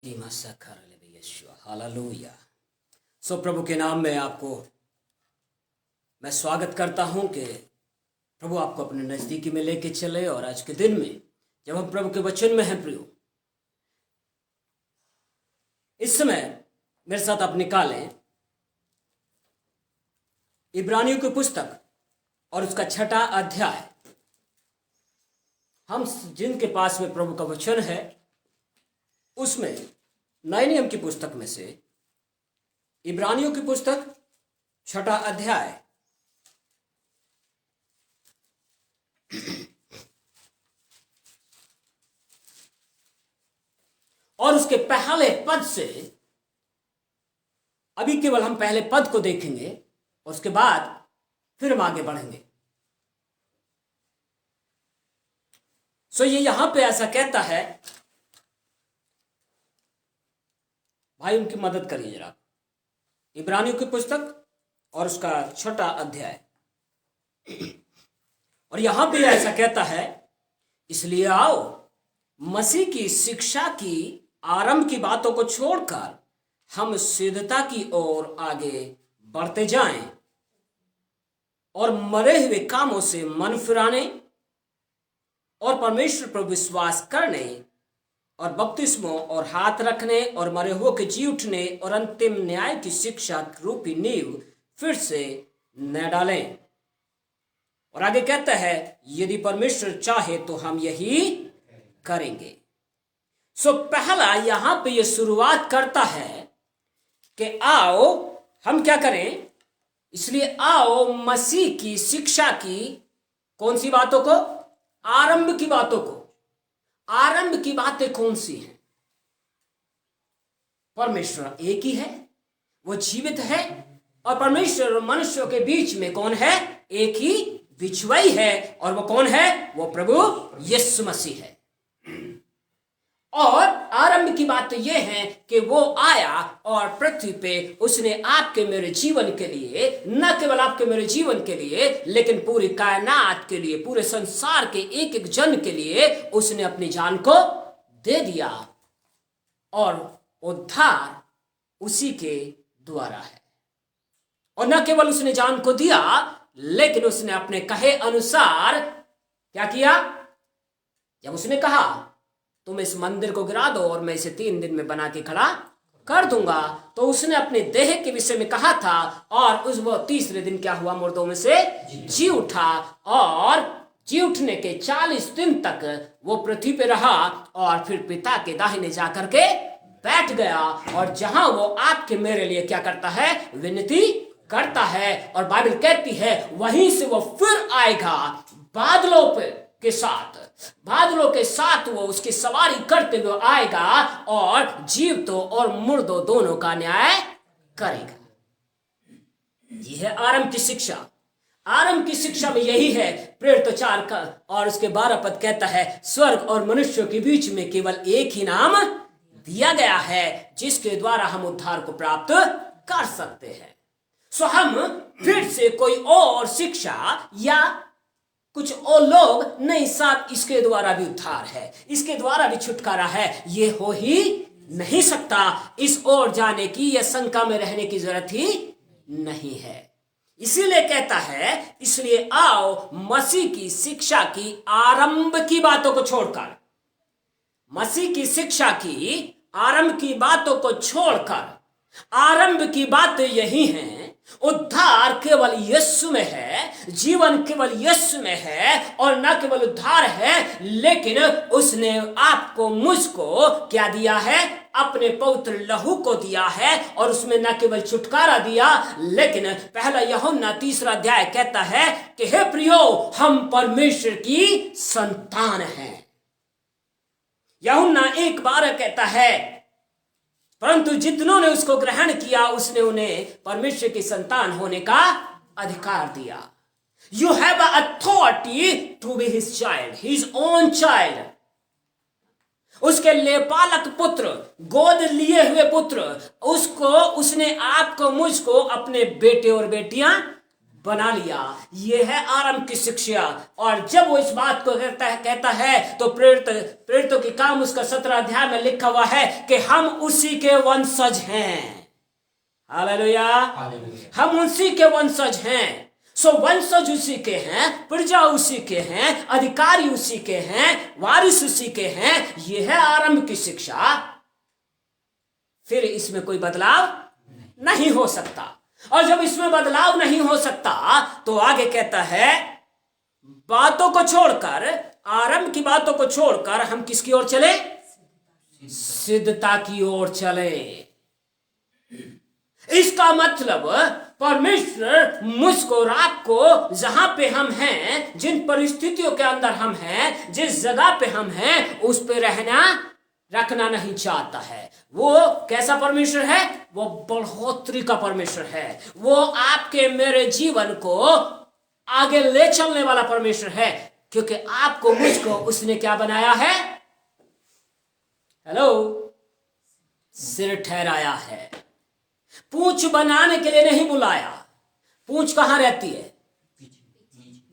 Hallelujah. प्रभु के नाम में आपको मैं स्वागत करता हूं कि प्रभु आपको अपने नज़दीकी में लेके चले। और आज के दिन में जब हम प्रभु के वचन में हैं प्रियो, इस समय मेरे साथ आप निकालें इब्रानियों की पुस्तक और उसका 6वां अध्याय। हम जिनके पास में प्रभु का वचन है उसमें नए नियम की पुस्तक में से इब्रानियों की पुस्तक 6वां अध्याय और उसके पहले पद से, अभी केवल हम पहले पद को देखेंगे और उसके बाद फिर हम आगे बढ़ेंगे। ये यहां पे ऐसा कहता है, भाई उनकी मदद करिए जरा। इब्रानियों की पुस्तक और उसका 6वां अध्याय, और यहां पे ऐसा कहता है, इसलिए आओ मसीह की शिक्षा की आरंभ की बातों को छोड़कर हम सिद्धता की ओर आगे बढ़ते जाएं और मरे हुए कामों से मन फिराने और परमेश्वर पर विश्वास करने और बपतिस्मों और हाथ रखने और मरे हुए के जी उठने और अंतिम न्याय की शिक्षा रूपी नींव फिर से न डालें। और आगे कहता है, यदि परमेश्वर चाहे तो हम यही करेंगे। पहला यहां पे ये शुरुआत करता है कि आओ हम क्या करें। इसलिए आओ मसीह की शिक्षा की कौन सी बातों को, आरंभ की बातों को। आरंभ की बातें कौन सी हैं? परमेश्वर एक ही है, वो जीवित है, और परमेश्वर और मनुष्यों के बीच में कौन है? एक ही बिछुआई है, और वो कौन है? वो प्रभु यीशु मसीह है। और आरंभ की बात तो यह है कि वो आया और पृथ्वी पे उसने आपके मेरे जीवन के लिए, न केवल आपके मेरे जीवन के लिए, लेकिन पूरी कायनात के लिए, पूरे संसार के एक एक जन के लिए उसने अपनी जान को दे दिया। और उद्धार उसी के द्वारा है। और न केवल उसने जान को दिया, लेकिन उसने अपने कहे अनुसार क्या किया? जब उसने कहा तुम इस मंदिर को गिरा दो और मैं इसे 3 दिन में बना के खड़ा कर दूंगा, तो उसने अपने देह के विषय में कहा था, और वो तीसरे दिन क्या हुआ? मुर्दों में से जी उठा। और जी उठने के 40 दिन तक वो पृथ्वी पे रहा, और फिर पिता के दाहिने जाकर के बैठ गया। और जहां वो आपके मेरे लिए क्या करता है? विनती करता है। और बाइबल कहती है वहीं से वो फिर आएगा बादलों के साथ वो उसकी सवारी करते हुए आएगा, और जीवितों और मुर्दों दोनों का न्याय करेगा। यह है आरंभ की शिक्षा। आरंभ की शिक्षा में यही है। प्रेरित 4 का और उसके 12 पद कहता है, स्वर्ग और मनुष्यों के बीच में केवल एक ही नाम दिया गया है जिसके द्वारा हम उद्धार को प्राप्त कर सकते हैं। हम फिर से कोई और शिक्षा या कुछ और लोग नहीं, साथ इसके द्वारा भी उद्धार है, इसके द्वारा भी छुटकारा है, ये हो ही नहीं सकता। इस ओर जाने की या शंका में रहने की जरूरत ही नहीं है। इसीलिए कहता है, इसलिए आओ मसीह की शिक्षा की आरंभ की बातों को छोड़कर, मसीह की शिक्षा की आरंभ की बातों को छोड़कर, आरंभ की बातें यही हैं, उद्धार केवल यीशु में है, जीवन केवल यीशु में है, और न केवल उद्धार है, लेकिन उसने आपको मुझको क्या दिया है? अपने पवित्र लहू को दिया है। और उसमें न केवल छुटकारा दिया, लेकिन पहला यूहन्ना 3 अध्याय कहता है कि हे प्रियो, हम परमेश्वर की संतान हैं। यूहन्ना 1:12 कहता है, परंतु जितनों ने उसको ग्रहण किया उसने उन्हें परमेश्वर की संतान होने का अधिकार दिया। You have authority to be his child, his own child. उसके लेपालक पुत्र, गोद लिए हुए पुत्र, उसको, उसने आपको मुझको अपने बेटे और बेटियां बना लिया। ये है आरंभ की शिक्षा। और जब वो इस बात को कहता है तो प्रेरितों के काम उसका 17 अध्याय में लिखा हुआ है कि हम उसी के वंशज हैं। हालेलुया, हम उसी के वंशज हैं। सो वंशज उसी के हैं, प्रजा उसी के हैं, अधिकारी उसी के हैं, वारिस उसी के हैं। यह है आरंभ की शिक्षा। फिर इसमें कोई बदलाव नहीं हो सकता। और जब इसमें बदलाव नहीं हो सकता तो आगे कहता है बातों को छोड़कर, आरंभ की बातों को छोड़कर हम किसकी ओर चले? सिद्धता की ओर चले। इसका मतलब परमेश्वर मुझको और आपको जहां पे हम हैं, जिन परिस्थितियों के अंदर हम हैं, जिस जगह पे हम हैं, उस पे रखना नहीं चाहता है। वो कैसा परमेश्वर है? वो बढ़ोतरी का परमेश्वर है। वो आपके मेरे जीवन को आगे ले चलने वाला परमेश्वर है, क्योंकि आपको मुझको उसने क्या बनाया है? हेलो, सिर ठहराया है। पूंछ बनाने के लिए नहीं बुलाया। पूंछ कहां रहती है?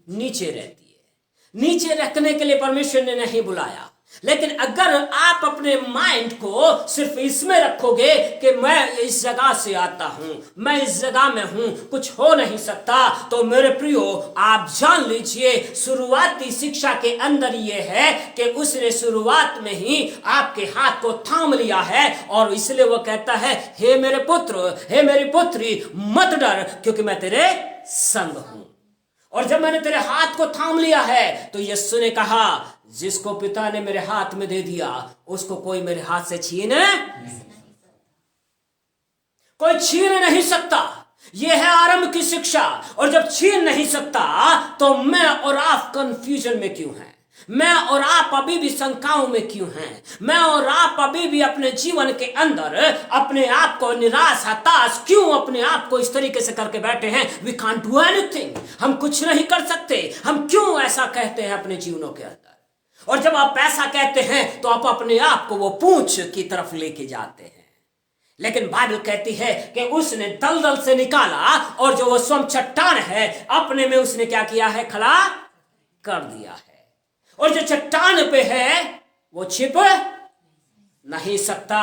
नीचे रहती है। नीचे रखने के लिए परमेश्वर ने नहीं बुलाया। लेकिन अगर आप अपने माइंड को सिर्फ इसमें रखोगे कि मैं इस जगह से आता हूं, मैं इस जगह में हूं, कुछ हो नहीं सकता, तो मेरे प्रियो आप जान लीजिए शुरुआती शिक्षा के अंदर यह है कि उसने शुरुआत में ही आपके हाथ को थाम लिया है। और इसलिए वो कहता है हे मेरे पुत्र, हे मेरी पुत्री, मत डर, क्योंकि मैं तेरे संग हूं। और जब मैंने तेरे हाथ को थाम लिया है तो यीशु ने कहा जिसको पिता ने मेरे हाथ में दे दिया उसको कोई मेरे हाथ से छीन कोई छीन नहीं सकता। यह है आरंभ की शिक्षा। और जब छीन नहीं सकता तो मैं और आप कंफ्यूजन में क्यों हैं? मैं और आप अभी भी शंकाओं में क्यों हैं? मैं और आप अभी भी अपने जीवन के अंदर अपने आप को निराश, हताश क्यों अपने आप को इस तरीके से करके बैठे हैं? We can't do anything. हम कुछ नहीं कर सकते। हम क्यों ऐसा कहते हैं अपने जीवनों के अंदर? और जब आप ऐसा कहते हैं तो आप अपने आप को वो पूंछ की तरफ लेके जाते हैं। लेकिन बाइबल कहती है कि उसने दलदल से निकाला और जो वो स्वयं चट्टान है अपने में उसने क्या किया है? खड़ा कर दिया है। और जो चट्टान पे है वो छिप नहीं सकता।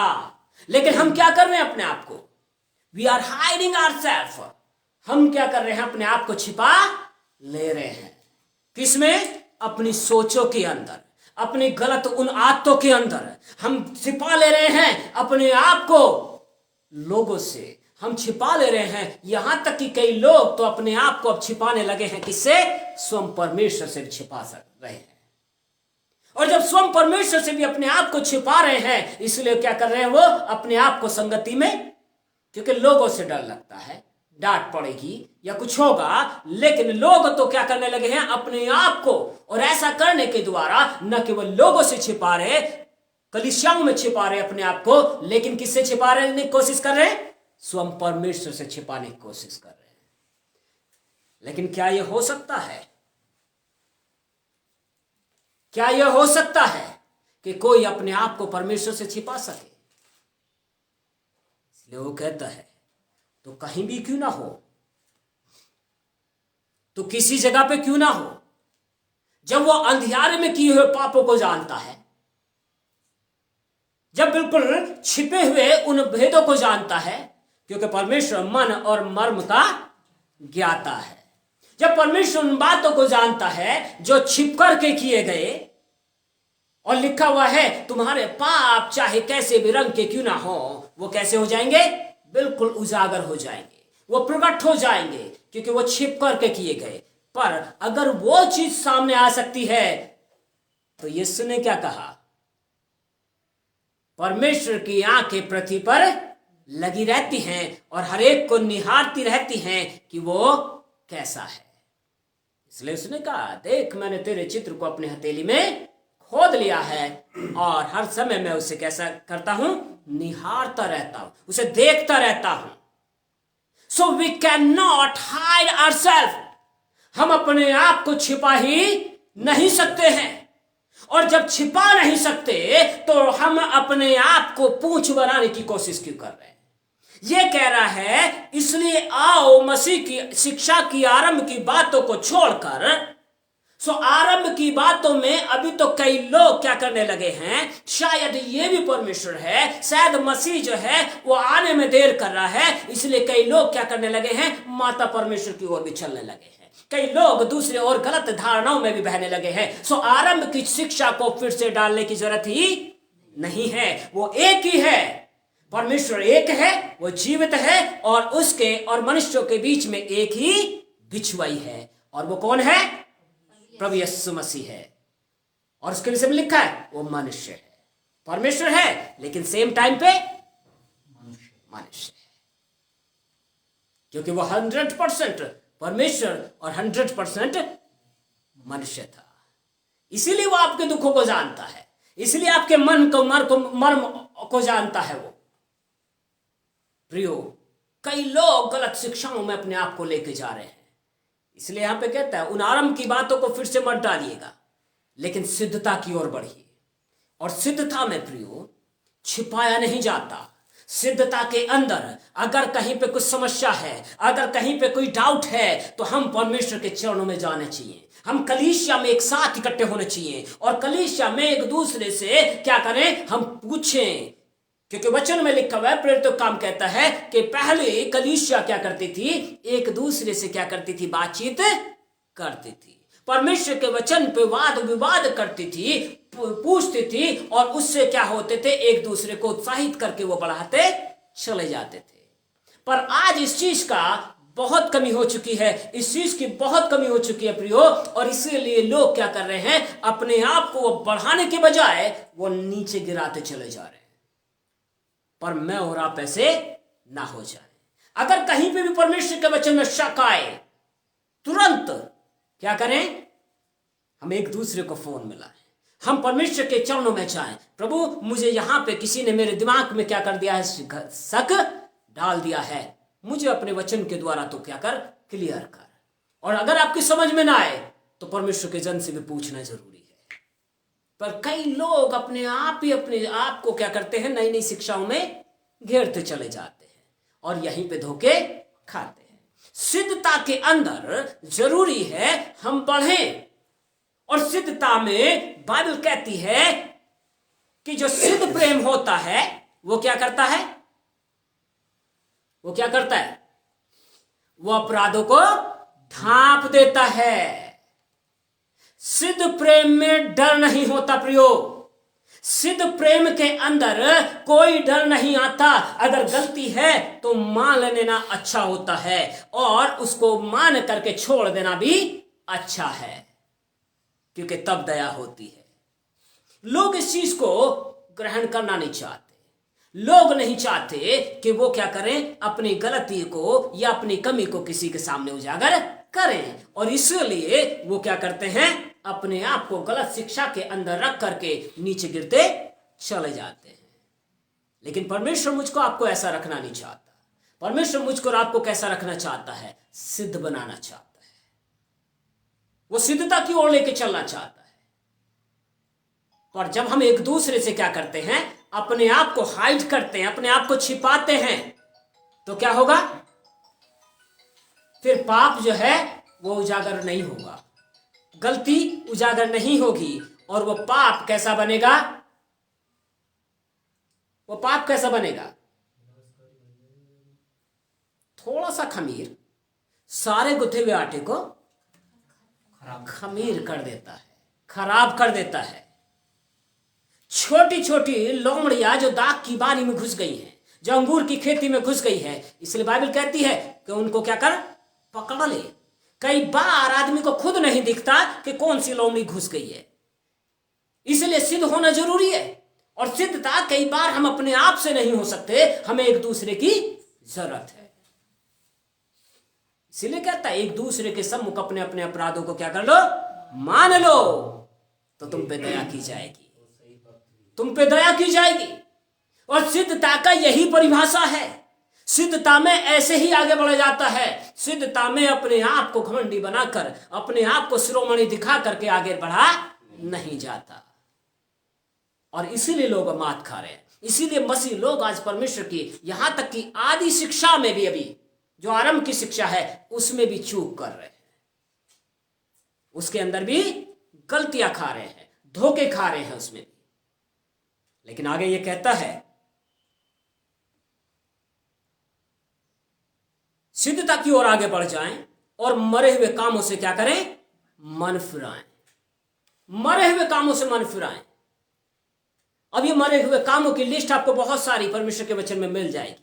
लेकिन हम क्या कर रहे हैं अपने आप को? We are hiding ourselves. हम क्या कर रहे हैं? अपने आप को छिपा ले रहे हैं। किसमें? अपनी सोचों के अंदर, अपनी गलत उन आदतों के अंदर हम छिपा ले रहे हैं अपने आप को। लोगों से हम छिपा ले रहे हैं। यहां तक कि कई लोग तो अपने आप को अब छिपाने लगे हैं। किससे? स्वयं परमेश्वर से भी छिपा रहे हैं। और जब स्वयं परमेश्वर से भी अपने आप को छिपा रहे हैं, इसलिए क्या कर रहे हैं? वो अपने आप को संगति में, क्योंकि लोगों से डर लगता है डांट पड़ेगी या कुछ होगा। लेकिन लोग तो क्या करने लगे हैं? अपने आप को, और ऐसा करने के द्वारा न केवल लोगों से छिपा रहे, कलीसियाओं में छिपा रहे अपने आप को, लेकिन किससे छिपाने की कोशिश कर रहे हैं? स्वयं परमेश्वर से छिपाने की कोशिश कर रहे हैं। लेकिन क्या यह हो सकता है? क्या यह हो सकता है कि कोई अपने आप को परमेश्वर से छिपा सके? इसलिए वो कहता है तो कहीं भी क्यों ना हो, तो किसी जगह पे क्यों ना हो, जब वो अंधियारे में किए हुए पापों को जानता है, जब बिल्कुल छिपे हुए उन भेदों को जानता है, क्योंकि परमेश्वर मन और मर्म का ज्ञाता है। जब परमेश्वर उन बातों को जानता है जो छिप करके किए गए, और लिखा हुआ है तुम्हारे पाप चाहे कैसे भी रंग के क्यों ना हो, वो कैसे हो जाएंगे? बिल्कुल उजागर हो जाएंगे, वो प्रकट हो जाएंगे, क्योंकि वो छिप करके किए गए। पर अगर वो चीज सामने आ सकती है तो यीशु ने क्या कहा? परमेश्वर की आंखें पृथ्वी पर लगी रहती हैं और हर एक को निहारती रहती हैं कि वो कैसा है। इसलिए उसने कहा देख मैंने तेरे चित्र को अपने हथेली में खोद लिया है और हर समय मैं उसे कैसा करता हूं? निहारता रहता हूं, उसे देखता रहता हूं। So we can not hide ourselves. हम अपने आप को छिपा ही नहीं सकते हैं। और जब छिपा नहीं सकते तो हम अपने आप को पूंछ बनाने की कोशिश क्यों कर रहे हैं? ये कह रहा है इसलिए आओ मसीह की शिक्षा की आरंभ की बातों को छोड़कर, आरंभ की बातों में अभी तो कई लोग क्या करने लगे हैं, शायद ये भी परमेश्वर है, शायद मसीह जो है वो आने में देर कर रहा है, इसलिए कई लोग क्या करने लगे हैं, माता परमेश्वर की ओर भी चलने लगे हैं। कई लोग दूसरे और गलत धारणाओं में भी बहने लगे हैं। आरंभ की शिक्षा को फिर से डालने की जरूरत ही नहीं है। वो एक ही है, परमेश्वर एक है, वो जीवित है और उसके और मनुष्यों के बीच में एक ही बिछुआई है, और वो कौन है? प्रभु यीशु मसीह है। और उसके विषय में लिखा है वो मनुष्य है, परमेश्वर है लेकिन सेम टाइम पे मनुष्य है, क्योंकि वो 100% परमेश्वर और 100% मनुष्य था। इसीलिए वो आपके दुखों को जानता है, इसलिए आपके मन को मर्म को जानता है वो। प्रियो, कई लोग गलत शिक्षाओं में अपने आप को लेके जा रहे हैं, इसलिए यहां पे कहता है उन आरंभ की बातों को फिर से मत डालिएगा, लेकिन सिद्धता की ओर बढ़िए। और सिद्धता में प्रियो छिपाया नहीं जाता। सिद्धता के अंदर अगर कहीं पे कुछ समस्या है, अगर कहीं पे कोई डाउट है, तो हम परमेश्वर के चरणों में जाने चाहिए। हम कलीसिया में एक साथ इकट्ठे होने चाहिए और कलीसिया में एक दूसरे से क्या करें, हम पूछें। क्योंकि वचन में लिखा हुआ है, प्रेरित काम कहता है कि पहले कलीसिया क्या करती थी, एक दूसरे से क्या करती थी, बातचीत करती थी, परमेश्वर के वचन पे वाद विवाद करती थी, पूछती थी, और उससे क्या होते थे, एक दूसरे को उत्साहित करके वो बढ़ाते चले जाते थे। पर आज इस चीज का बहुत कमी हो चुकी है, इस चीज की बहुत कमी हो चुकी है प्रियो, और इसीलिए लोग क्या कर रहे हैं, अपने आप को बढ़ाने के बजाय वो नीचे गिराते चले जा रहे हैं। पर मैं और आप ऐसे ना हो जाए। अगर कहीं पे भी परमेश्वर के वचन में शक आए, तुरंत क्या करें, हम एक दूसरे को फोन मिलाएं, हम परमेश्वर के चरणों में जाएं। प्रभु, मुझे यहां पे किसी ने मेरे दिमाग में क्या कर दिया है, शक डाल दिया है, मुझे अपने वचन के द्वारा तो क्या कर, क्लियर कर। और अगर आपकी समझ में ना आए तो परमेश्वर के जन से भी पूछना जरूरी है। पर कई लोग अपने आप को क्या करते हैं, नई नई शिक्षाओं में घेरते चले जाते हैं और यहीं पे धोखे खाते हैं। सिद्धता के अंदर जरूरी है हम पढ़ें, और सिद्धता में बाइबल कहती है कि जो सिद्ध प्रेम होता है वो क्या करता है, वो क्या करता है, वो अपराधों को ढांप देता है। सिद्ध प्रेम में डर नहीं होता प्रियो, सिद्ध प्रेम के अंदर कोई डर नहीं आता। अगर गलती है तो मान लेना अच्छा होता है, और उसको मान करके छोड़ देना भी अच्छा है, क्योंकि तब दया होती है। लोग इस चीज को ग्रहण करना नहीं चाहते। लोग नहीं चाहते कि वो क्या करें, अपनी गलती को या अपनी कमी को किसी के सामने उजागर करें, और इसलिए वो क्या करते हैं, अपने आप को गलत शिक्षा के अंदर रख करके नीचे गिरते चले जाते हैं। लेकिन परमेश्वर मुझको आपको ऐसा रखना नहीं चाहता। परमेश्वर मुझको और आपको कैसा रखना चाहता है, सिद्ध बनाना चाहता है। वो सिद्धता की ओर लेके चलना चाहता है। पर जब हम एक दूसरे से क्या करते हैं, अपने आप को हाइड करते हैं, अपने आप को छिपाते हैं, तो क्या होगा, फिर पाप जो है वो उजागर नहीं होगा, गलती उजागर नहीं होगी, और वो पाप कैसा बनेगा, वो पाप कैसा बनेगा, थोड़ा सा खमीर सारे गुथे हुए आटे को खमीर कर देता है, खराब कर देता है। छोटी छोटी लोमड़ियां जो दाग की बारी में घुस गई हैं, जो अंगूर की खेती में घुस गई है, इसलिए बाइबल कहती है कि उनको क्या कर, पकड़ ले। कई बार आदमी को खुद नहीं दिखता कि कौन सी लोमड़ी घुस गई है, इसलिए सिद्ध होना जरूरी है। और सिद्धता कई बार हम अपने आप से नहीं हो सकते, हमें एक दूसरे की जरूरत है। इसीलिए कहता है एक दूसरे के सम्मुख अपने अपने अपराधों को क्या कर लो, मान लो, तो तुम पे दया की जाएगी, तुम पे दया की जाएगी। और सिद्धता का यही परिभाषा है। सिद्धता में ऐसे ही आगे बढ़ा जाता है। सिद्धता में अपने आप को घमंडी बनाकर, अपने आप को शिरोमणि दिखा करके आगे बढ़ा नहीं जाता, और इसीलिए लोग मात खा रहे हैं। इसीलिए मसीह लोग आज परमेश्वर की यहां तक कि आदि शिक्षा में भी, अभी जो आरंभ की शिक्षा है उसमें भी चूक कर रहे हैं, उसके अंदर भी गलतियां खा रहे हैं, धोखे खा रहे हैं उसमें भी। लेकिन आगे ये कहता है सिद्धता की ओर आगे बढ़ जाएं और मरे हुए कामों से क्या करें? मन फिराएं। मरे हुए कामों से मन फिराएं। अब ये मरे हुए कामों की लिस्ट आपको बहुत सारी परमेश्वर के वचन में मिल जाएगी,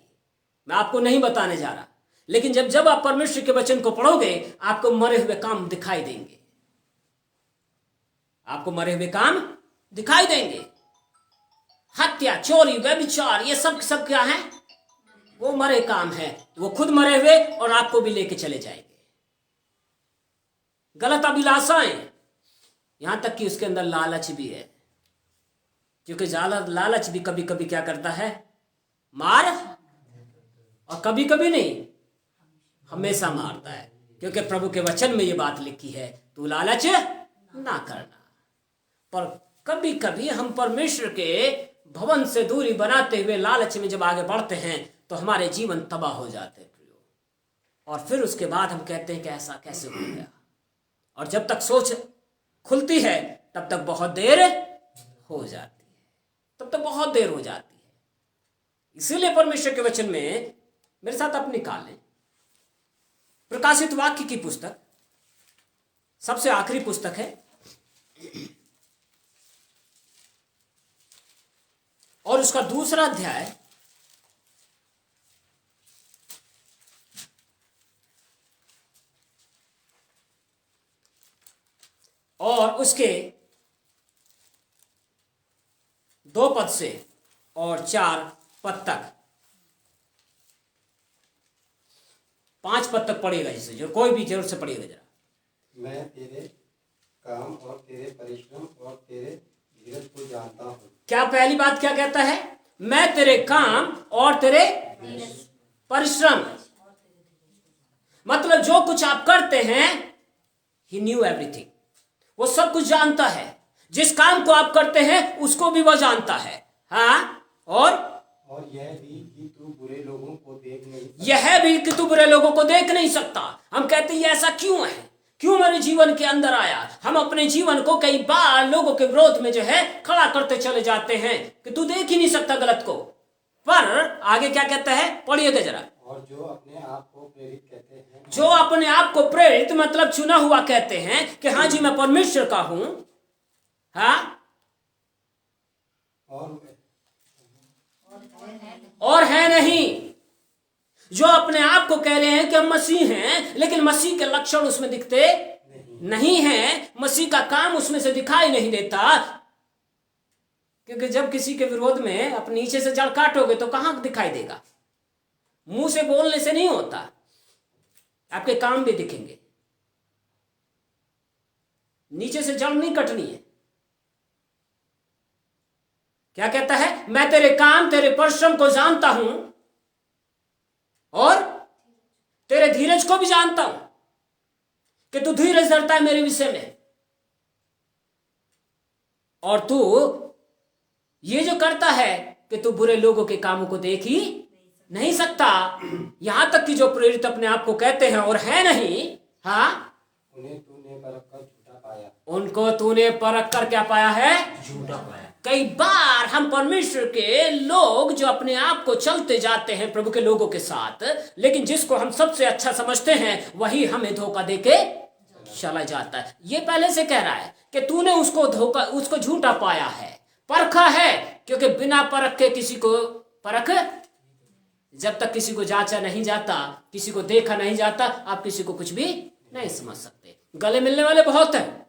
मैं आपको नहीं बताने जा रहा, लेकिन जब जब आप परमेश्वर के वचन को पढ़ोगे आपको मरे हुए काम दिखाई देंगे, आपको मरे हुए काम दिखाई देंगे। हत्या, चोरी, व्यभिचार, ये सब सब क्या है? वो मरे काम है। वो खुद मरे हुए और आपको भी लेके चले जाएंगे। गलत अभिलाषाएं, यहां तक कि उसके अंदर लालच भी है, क्योंकि लालच भी कभी कभी क्या करता है? मार, और कभी कभी नहीं, हमेशा मारता है। क्योंकि प्रभु के वचन में ये बात लिखी है, तू लालच ना करना। पर कभी कभी हम परमेश्वर के भवन से दूरी बनाते हुए लालच में जब आगे बढ़ते हैं तो हमारे जीवन तबाह हो जाते हैं प्रियो। और फिर उसके बाद हम कहते हैं कि ऐसा कैसे हो गया। और जब तक सोच खुलती है तब तक बहुत देर हो जाती है, तब तक बहुत देर हो जाती है। इसीलिए परमेश्वर के वचन में मेरे साथ आप निकालें प्रकाशित वाक्य की पुस्तक, सबसे आखिरी पुस्तक है, और उसका 2 अध्याय और उसके 2 पद से और 4 पद तक, 5 पद तक पढ़ेगा, जिसे जो कोई भी जरूर से पढ़ेगा जरा। मैं तेरे काम और तेरे परिश्रम और तेरे धीरज को जानता हूँ। क्या पहली बात क्या कहता है? मैं तेरे काम और तेरे परिश्रम, मतलब जो कुछ आप करते हैं, ही न्यू एवरीथिंग, वो सब कुछ जानता है। जिस काम को आप करते हैं उसको भी वो जानता है। हाँ, और यह भी कि तू बुरे लोगों को देख नहीं सकता। यह भी कि तू बुरे लोगों को देख नहीं सकता। हम कहते हैं ऐसा क्यों है, क्यों मेरे जीवन के अंदर आया? हम अपने जीवन को कई बार लोगों के विरोध में जो है खड़ा करते चले जाते हैं कि तू देख ही नहीं सकता गलत को। पर आगे क्या कहता है, पढ़िएगा जरा। और जो अपने आप को प्रेरित कहते हैं, जो अपने आप को प्रेरित मतलब चुना हुआ कहते हैं कि हाँ जी मैं परमेश्वर का हूं, हाँ, और है नहीं। जो अपने आप को कह रहे हैं कि हम मसीह हैं, लेकिन मसीह के लक्षण उसमें दिखते नहीं हैं, मसीह का काम उसमें से दिखाई नहीं देता। क्योंकि जब किसी के विरोध में अपने नीचे से जड़ काटोगे तो कहां दिखाई देगा? मुंह से बोलने से नहीं होता, आपके काम भी दिखेंगे। नीचे से जड़ नहीं कटनी है। क्या कहता है? मैं तेरे काम तेरे परिश्रम को जानता हूं और तेरे धीरज को भी जानता हूं कि तू धीरज धरता है मेरे विषय में, और तू ये जो करता है कि तू बुरे लोगों के कामों को देख ही नहीं सकता। यहां तक कि जो प्रेरित अपने आप को कहते हैं और है नहीं, हाँ, उन्हें तूने परख कर झूठा पाया। उनको तूने परख कर क्या पाया है? झूठा पाया। कई बार हम परमेश्वर के लोग जो अपने आप को चलते जाते हैं प्रभु के लोगों के साथ, लेकिन जिसको हम सबसे अच्छा समझते हैं वही हमें धोखा देके चला जाता है। ये पहले से कह रहा है कि तूने उसको झूठा पाया है, परखा है, क्योंकि बिना परख के किसी को परख, जब तक किसी को जांचा नहीं जाता, किसी को देखा नहीं जाता, आप किसी को कुछ भी नहीं समझ सकते। गले मिलने वाले बहुत हैं,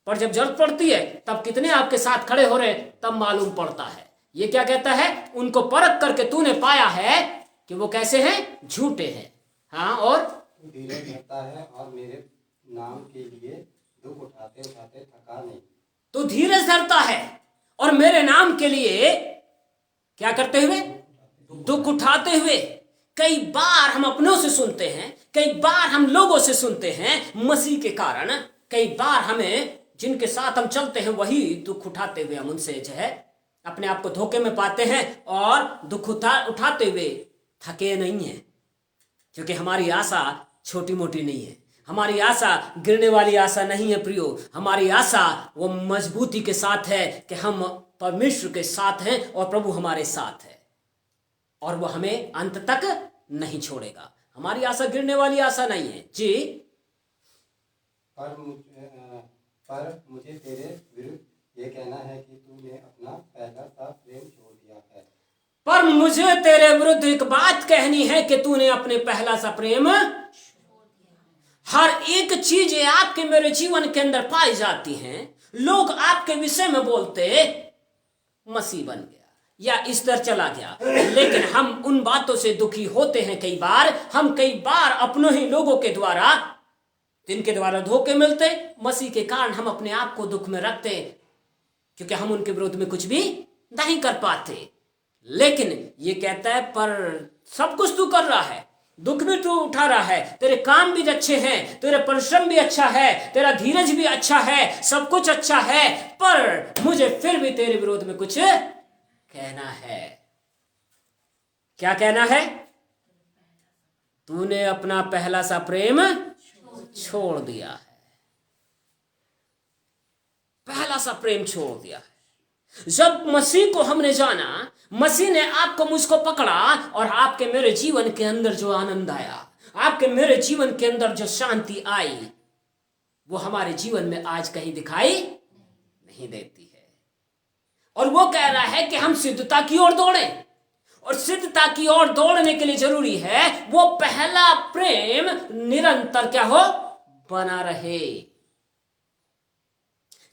पर जब जरूरत पड़ती है तब कितने आपके साथ खड़े हो रहे तब मालूम पड़ता है। ये क्या कहता है? उनको परख करके तूने पाया है कि वो कैसे हैं? झूठे हैं। हाँ, और धीरज धरता है और मेरे नाम के लिए दुख उठाते उठाते थका नहीं। तो धीरज धरता है और मेरे नाम के लिए क्या करते हुए? दुख उठाते हुए। कई बार हम अपनों से सुनते हैं, कई बार हम लोगों से सुनते हैं मसीह के कारण, कई बार हमें जिनके साथ हम चलते हैं वही दुख उठाते हुए हम उनसे जो है अपने आप को धोखे में पाते हैं और दुख उठाते हुए थके नहीं हैं, क्योंकि हमारी आशा छोटी मोटी नहीं है। हमारी आशा गिरने वाली आशा नहीं है प्रियो। हमारी आशा वो मजबूती के साथ है कि हम परमेश्वर के साथ हैं और प्रभु हमारे साथ है और वो हमें अंत तक नहीं छोड़ेगा। हमारी आशा गिरने वाली आशा नहीं है जी। पर मुझे तेरे विरुद्ध ये कहना है कि तूने अपना पहला सा प्रेम छोड़ दिया है। पर मुझे तेरे विरुद्ध एक बात कहनी है कि तूने अपने पहला सा प्रेम। हर एक चीज आपके मेरे जीवन के अंदर पाई जाती हैं। लोग आपके विषय में बोलते मसीह बन गया या इस तरह चला गया, लेकिन हम उन बातों से दुखी होते हैं। हम कई बार अपनों ही लोगों के द्वारा, जिनके द्वारा धोखे मिलते, मसीह के कारण हम अपने आप को दुख में रखते, क्योंकि हम उनके विरोध में कुछ भी नहीं कर पाते। लेकिन ये कहता है पर सब कुछ तू कर रहा है, दुख भी तू उठा रहा है, तेरे काम भी अच्छे हैं, तेरे परिश्रम भी अच्छा है, तेरा धीरज भी अच्छा है, सब कुछ अच्छा है, पर मुझे फिर भी तेरे विरोध में कुछ कहना है। क्या कहना है? तूने अपना पहला सा प्रेम छोड़ दिया है। पहला सा प्रेम छोड़ दिया है। जब मसीह को हमने जाना, मसीह ने आपको मुझको पकड़ा और आपके मेरे जीवन के अंदर जो आनंद आया, आपके मेरे जीवन के अंदर जो शांति आई, वो हमारे जीवन में आज कहीं दिखाई नहीं देती है। और वो कह रहा है कि हम सिद्धता की ओर दौड़ें, और सिद्धता की ओर दौड़ने के लिए जरूरी है वो पहला प्रेम निरंतर क्या हो, बना रहे।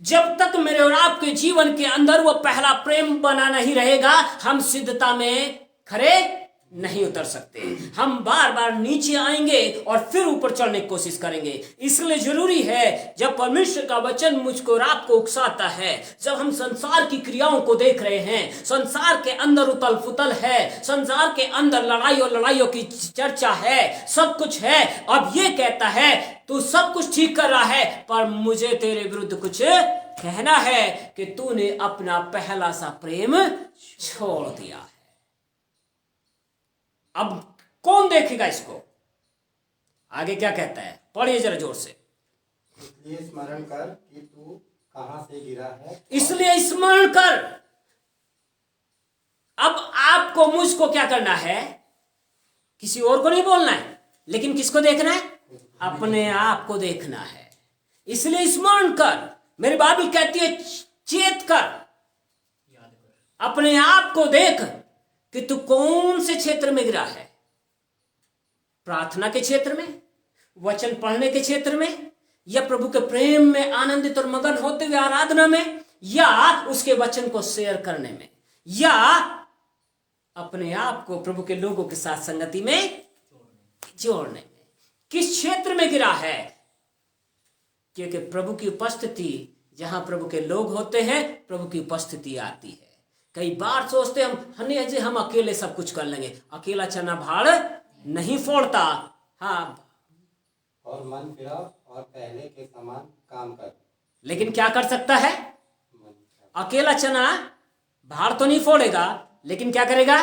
जब तक मेरे और आपके जीवन के अंदर वो पहला प्रेम बना नहीं रहेगा, हम सिद्धता में खरे नहीं उतर सकते। हम बार बार नीचे आएंगे और फिर ऊपर चढ़ने की कोशिश करेंगे। इसलिए जरूरी है, जब परमेश्वर का वचन मुझको और आपको उकसाता है, जब हम संसार की क्रियाओं को देख रहे हैं, संसार के अंदर उतल फुतल है, संसार के अंदर लड़ाइयों की चर्चा है, सब कुछ है। अब ये कहता है तू सब कुछ ठीक कर रहा है, पर मुझे तेरे विरुद्ध कुछ कहना है कि तूने अपना पहला सा प्रेम छोड़ दिया है। अब कौन देखेगा इसको? आगे क्या कहता है, पढ़िए जरा जोर से। इसलिए स्मरण कर कि तू कहां से गिरा है। इसलिए स्मरण कर। अब आपको मुझको क्या करना है? किसी और को नहीं बोलना है, लेकिन किसको देखना है? अपने आप को देखना है। इसलिए स्मरण कर। मेरी बाइबल कहती है चेत कर, अपने आप को देख कि तू कौन से क्षेत्र में गिरा है। प्रार्थना के क्षेत्र में, वचन पढ़ने के क्षेत्र में, या प्रभु के प्रेम में आनंदित और मगन होते हुए आराधना में, या उसके वचन को शेयर करने में, या अपने आप को प्रभु के लोगों के साथ संगति में जोड़ने में। किस क्षेत्र में गिरा है? क्योंकि प्रभु की उपस्थिति, जहां प्रभु के लोग होते हैं, प्रभु की उपस्थिति आती है। कई बार सोचते हम अकेले सब कुछ कर लेंगे। अकेला चना भाड़ नहीं फोड़ता। हाँ, और मन फिरा और पहले के समान काम कर। लेकिन क्या कर सकता है? अकेला चना भाड़ तो नहीं फोड़ेगा, लेकिन क्या करेगा?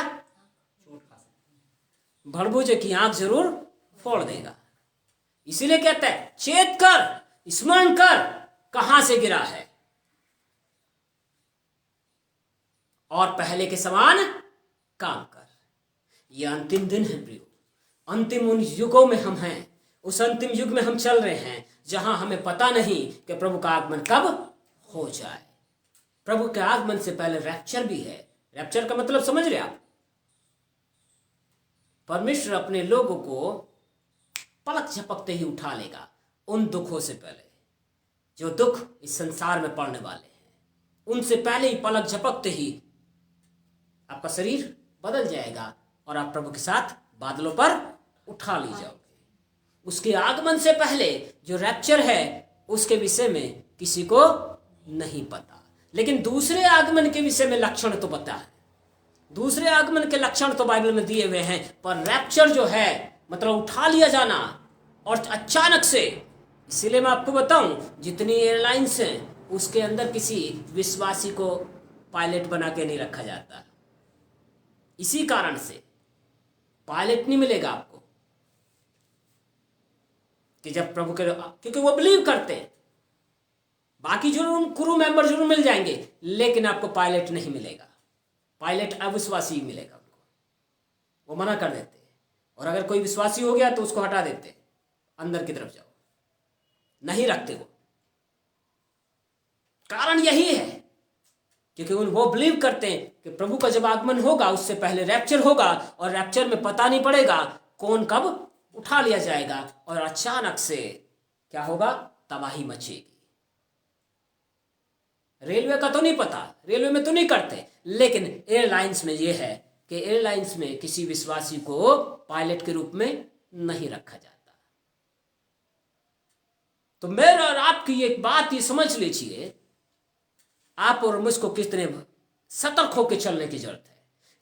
भड़बूजे की आंख जरूर फोड़ देगा। इसीलिए कहता है चेत कर, स्मरण कर कहां से गिरा है, और पहले के समान काम कर। यह अंतिम दिन है प्रियो। अंतिम उन युगों में हम हैं, उस अंतिम युग में हम चल रहे हैं जहां हमें पता नहीं कि प्रभु का आगमन कब हो जाए। प्रभु के आगमन से पहले रैप्चर भी है। रैप्चर का मतलब समझ रहे आप? परमेश्वर अपने लोगों को पलक झपकते ही उठा लेगा, उन दुखों से पहले जो दुख इस संसार में पड़ने वाले हैं। उनसे पहले ही पलक झपकते ही आपका शरीर बदल जाएगा और आप प्रभु के साथ बादलों पर उठा ली जाओगे। उसके आगमन से पहले जो रैप्चर है, उसके विषय में किसी को नहीं पता, लेकिन दूसरे आगमन के विषय में लक्षण तो पता है। दूसरे आगमन के लक्षण तो बाइबल में दिए हुए हैं, पर रैप्चर जो है मतलब उठा लिया जाना और अचानक से। इसीलिए मैं आपको बताऊं, जितनी एयरलाइंस हैं उसके अंदर किसी विश्वासी को पायलट बना के नहीं रखा जाता। इसी कारण से पायलट नहीं मिलेगा आपको कि जब प्रभु के, क्योंकि वो बिलीव करते हैं। बाकी जरूर क्रू मेंबर जरूर मिल जाएंगे, लेकिन आपको पायलट नहीं मिलेगा। पायलट अविश्वासी मिलेगा उनको, वो मना कर देते हैं। और अगर कोई विश्वासी हो गया तो उसको हटा देते, अंदर की तरफ जाओ, नहीं रखते वो। कारण यही है क्योंकि वो बिलीव करते हैं कि प्रभु का जब आगमन होगा उससे पहले रैप्चर होगा, और रैप्चर में पता नहीं पड़ेगा कौन कब उठा लिया जाएगा, और अचानक से क्या होगा, तबाही मचेगी। रेलवे का तो नहीं पता, रेलवे में तो नहीं करते, लेकिन एयरलाइंस में यह है कि एयरलाइंस में किसी विश्वासी को पायलट के रूप में नहीं रखा जाता। तो मेरा और आपकी एक बात ये समझ लीजिए, आप और मुझको कितने सतर्क होकर चलने की जरूरत है।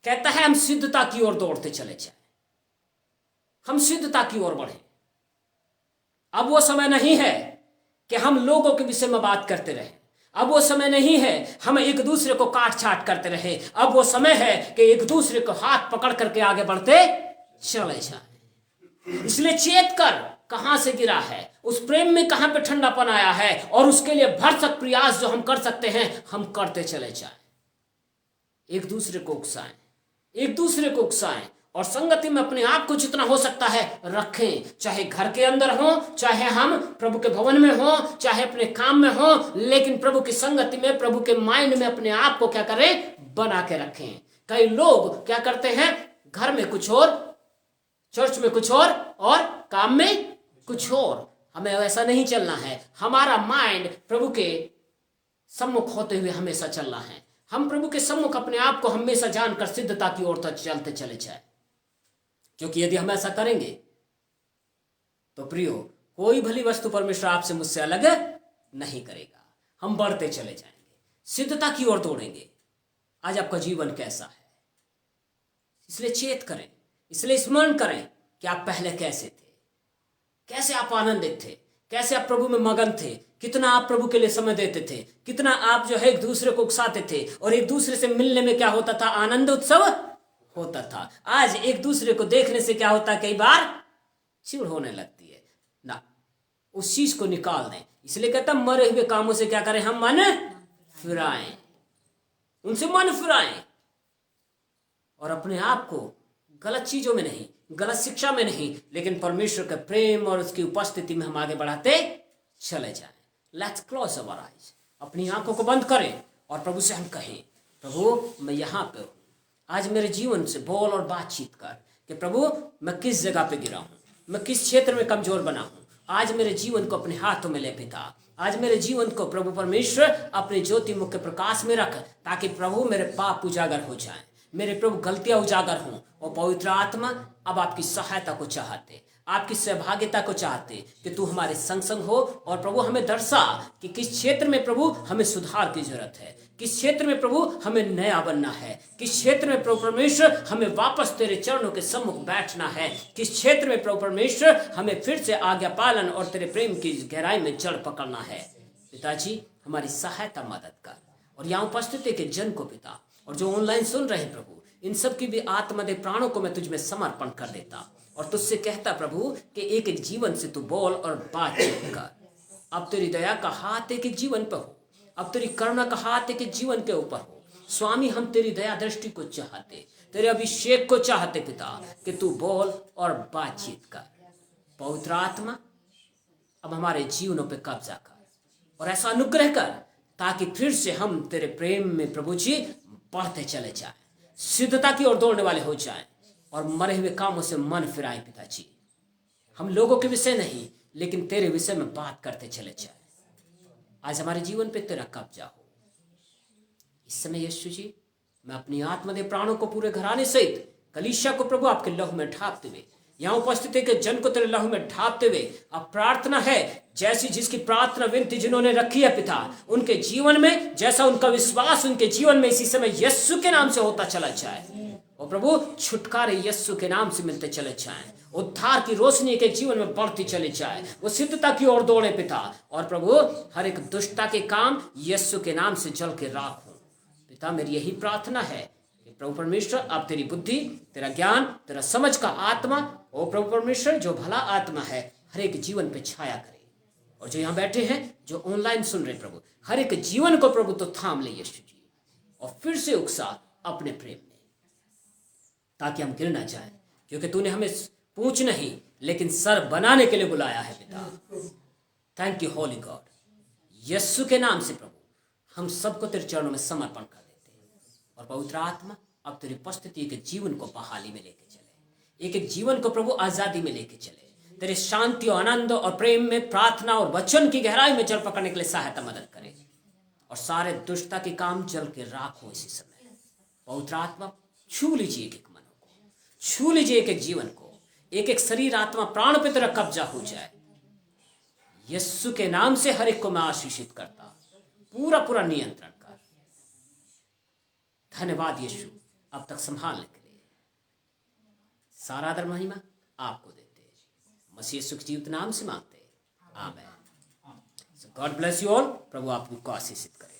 कहता है हम सिद्धता की ओर दौड़ते चले जाए, हम सिद्धता की ओर बढ़े। अब वो समय नहीं है कि हम लोगों के विषय में बात करते रहे, अब वो समय नहीं है हम एक दूसरे को काट छाट करते रहे। अब वो समय है कि एक दूसरे को हाथ पकड़ करके आगे बढ़ते चले जाए। इसलिए चेत कर कहां से गिरा है, उस प्रेम में कहां पे ठंडापन आया है, और उसके लिए भरसक प्रयास जो हम कर सकते हैं हम करते चले जाएं। एक दूसरे को उकसाएं, एक दूसरे को उकसाएं, और संगति में अपने आप को जितना हो सकता है रखें। चाहे घर के अंदर हो, चाहे हम प्रभु के भवन में हो, चाहे अपने काम में हो, लेकिन प्रभु की संगति में, प्रभु के माइंड में अपने आप को क्या करें, बना के रखें। कई लोग क्या करते हैं, घर में कुछ और, चर्च में कुछ और काम में कुछ और। हमें वैसा नहीं चलना है। हमारा माइंड प्रभु के सम्मुख होते हुए हमेशा चलना है। हम प्रभु के सम्मुख अपने आप को हमेशा जानकर सिद्धता की ओर तक चलते चले जाए, क्योंकि यदि हम ऐसा करेंगे तो प्रियो, कोई भली वस्तु परमेश्वर आपसे मुझसे अलग नहीं करेगा। हम बढ़ते चले जाएंगे, सिद्धता की ओर दौड़ेंगे। आज आपका जीवन कैसा है, इसलिए चेत करें, इसलिए स्मरण करें कि आप पहले कैसे थे, कैसे आप आनंदित थे, कैसे आप प्रभु में मगन थे, कितना आप प्रभु के लिए समय देते थे, कितना आप जो है एक दूसरे को उकसाते थे, और एक दूसरे से मिलने में क्या होता था, आनंद उत्सव होता था। आज एक दूसरे को देखने से क्या होता है, कई बार चिढ़ होने लगती है ना। उस चीज को निकाल दें। इसलिए कहता मरे हुए कामों से क्या करें, हम मन फिराएं, उनसे मन फिराएं, और अपने आप को गलत चीजों में नहीं, गलत शिक्षा में नहीं, लेकिन परमेश्वर के प्रेम और उसकी उपस्थिति में हम आगे बढ़ाते चले जाएं। लेट्स क्लोज अवर आइज, अपनी आंखों को बंद करें और प्रभु से हम कहें, प्रभु मैं यहाँ पे हूँ, आज मेरे जीवन से बोल और बातचीत कर कि प्रभु मैं किस जगह पे गिरा हूँ, मैं किस क्षेत्र में कमजोर बना हूँ। आज मेरे जीवन को अपने हाथों में ले पिता, आज मेरे जीवन को प्रभु परमेश्वर अपने ज्योति मुख के प्रकाश में रख, ताकि प्रभु मेरे पाप उजागर हो जाए, मेरे प्रभु गलतियां उजागर हों। और पवित्र आत्मा अब आपकी सहायता को चाहते, आपकी सहभागिता को चाहते कि तू हमारे संग संग हो, और प्रभु हमें दर्शा कि किस क्षेत्र में प्रभु हमें सुधार की जरूरत है, किस क्षेत्र में प्रभु हमें नया बनना है, किस क्षेत्र में प्रभु परमेश्वर हमें वापस तेरे चरणों के सम्मुख बैठना है, किस क्षेत्र में प्रभु परमेश्वर हमें फिर से आज्ञा पालन और तेरे प्रेम की गहराई में जड़ पकड़ना है। पिताजी हमारी सहायता मदद कर, और यहाँ उपस्थित के जन को पिता, और जो ऑनलाइन सुन रहे प्रभु, इन सब की भी आत्मा दे प्राणों को मैं तुझ में समर्पण कर देता, और तुझसे कहता प्रभु कि एक एक जीवन से तू बोल और बातचीत कर। अब तेरी दया का हाथ एक एक जीवन पर हो, अब तेरी करुणा का हाथ एक एक जीवन के ऊपर हो। स्वामी हम तेरी दया दृष्टि को चाहते, तेरे अभिषेक को चाहते पिता, कि तू बोल और बातचीत कर। पवित्र आत्मा अब हमारे जीवनों पे कब्जा कर, और ऐसा अनुग्रह कर ताकि फिर से हम तेरे प्रेम में प्रभु जी बढ़ते चले जाएं, सिद्धता की ओर दौड़ने वाले हो जाएं, और मरे हुए कामों से मन फिराएं पिताजी। हम लोगों के विषय नहीं, लेकिन तेरे विषय में बात करते चले जाएं। आज हमारे जीवन पे तेरा कब्जा हो। इस समय यीशु जी मैं अपनी आत्मा दे प्राणों को पूरे घराने सहित कलीसिया को प्रभु आपके लहू में ढापते हुए, यहाँ उपस्थित है कि जन को तेरे लहू में ढापते हुए, अब प्रार्थना है जैसी जिसकी प्रार्थना विनती जिन्होंने रखी है पिता, उनके जीवन में जैसा उनका विश्वास उनके जीवन में इसी समय यीशु के नाम से होता चला जाए। और प्रभु छुटकारे यीशु के नाम से मिलते चले जाएं, उद्धार की रोशनी के जीवन में बढ़ती चली जाए, वो सिद्धता की ओर दौड़े पिता, और प्रभु हर एक दुष्टता के काम यीशु के नाम से जल के राख हो पिता मेरी यही प्रार्थना है कि प्रभु परमेश्वर आप तेरी बुद्धि, तेरा ज्ञान, तेरा समझ का आत्मा, ओ प्रभु परमेश्वर जो भला आत्मा है हर एक जीवन पे छाया करे। और जो यहाँ बैठे हैं, जो ऑनलाइन सुन रहे प्रभु, हर एक जीवन को प्रभु तो थाम ले यीशु जी, और फिर से उकसा अपने प्रेम में, ताकि हम गिर ना जाए, क्योंकि तूने हमें पूंछ नहीं लेकिन सर बनाने के लिए बुलाया है पिता। Thank you holy God. यीशु के नाम से प्रभु हम सबको तेरे चरणों में समर्पण कर देते हैं, और पवित्र आत्मा अब तेरी उपस्थिति के जीवन को बहाली में लेके चले, एक एक जीवन को प्रभु आजादी में लेके चले, तेरे शांति और आनंद और प्रेम में, प्रार्थना और वचन की गहराई में जल पकड़ने के लिए सहायता मदद करे, और सारे दुष्टता के काम जल के राख हो इसी समय। पवित्र आत्मा छू लीजिए एक एक मनों को, छू लीजिए एक एक जीवन को, एक एक शरीर, आत्मा, प्राण पे तेरा कब्जा हो जाए। यीशु के नाम से हर एक को मैं आशीषित करता, पूरा पूरा नियंत्रण कर। धन्यवाद यीशु अब तक संभालने के लिए। सारा आदर महिमा आपको देते, मसीह यीशु के जीवित नाम से मांगते, आमीन। God bless you all. प्रभु आपको आशीषित करे।